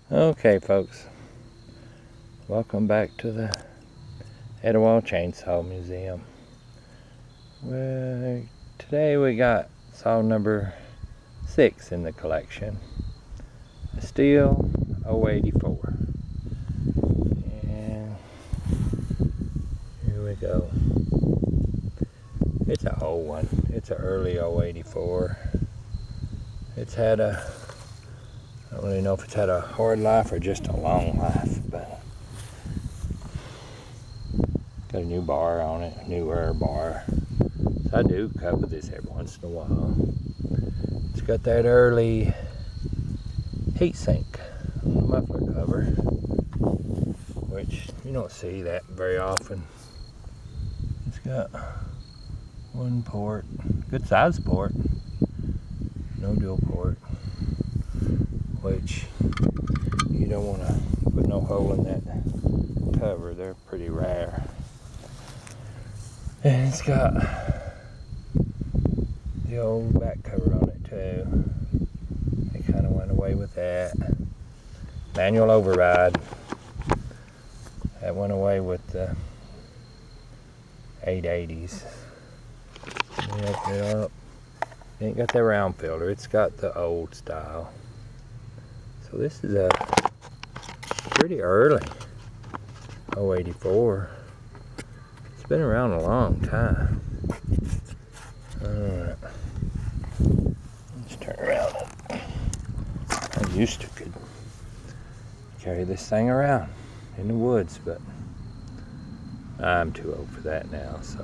Okay, folks, welcome back to the Etowah Chainsaw Museum. Well, today we got saw number 6 in the collection, the Stihl 084. And here we go. It's an old one. It's an early 084. It's had a, I don't really know if it's had a hard life or just a long life, but got a new bar on it, a new air bar. So I do cover this every once in a while. It's got that early heat sink on the muffler cover, which you don't see that very often. It's got one port, good size port, no dual port, which you don't want to put no hole in that cover. They're pretty rare. And it's got the old back cover on it too. They kind of went away with that. Manual override. That went away with the 880s. Let me open it up. It ain't got that round filter. It's got the old style. So this is a pretty early 084. It's been around a long time. Alright. Let's turn around. I used to could carry this thing around in the woods, but I'm too old for that now, so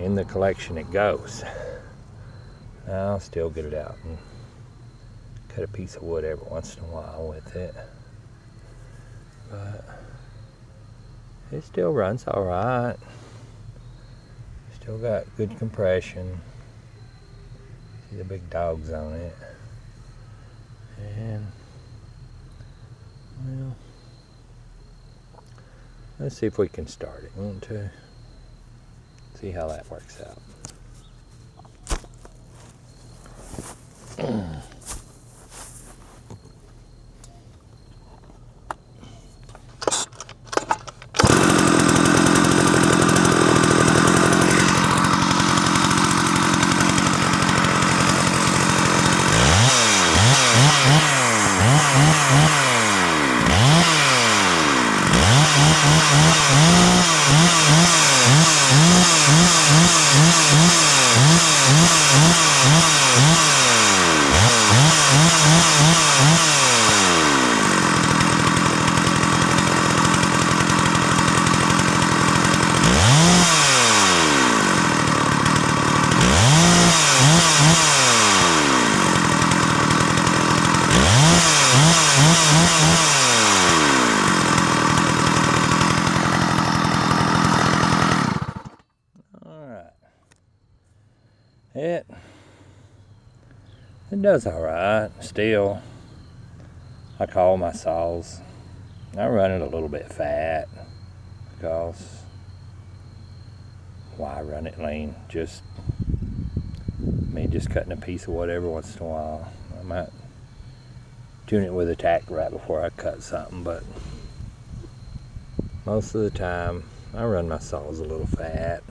in the collection it goes. I'll still get it out and cut a piece of wood every once in a while with it, but it still runs all right. Still got good compression. See the big dogs on it. And well, let's see if we can start it. Want to see how that works out. It does alright. Still, I call my saws. I run it a little bit fat because why run it lean? Just cutting a piece of wood every once in a while. I might tune it with a tack right before I cut something, but most of the time I run my saws a little fat,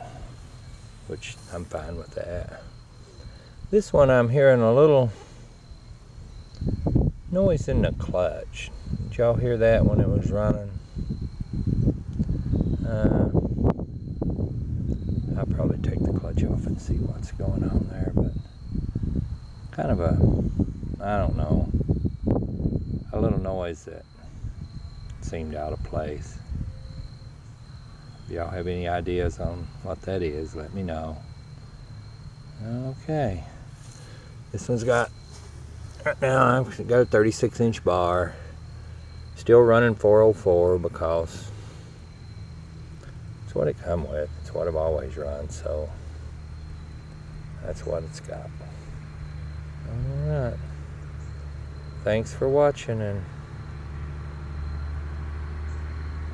which I'm fine with that. This one I'm hearing a little noise in the clutch. Did y'all hear that when it was running? I'll probably take the clutch off and see what's going on there, but kind of a, I don't know, a little noise that seemed out of place. If y'all have any ideas on what that is, let me know. Okay. This one's got, right now I've got a 36-inch bar. Still running 404 because it's what it come with. It's what I've always run, so that's what it's got. Alright. Thanks for watching and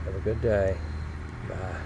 have a good day. Bye.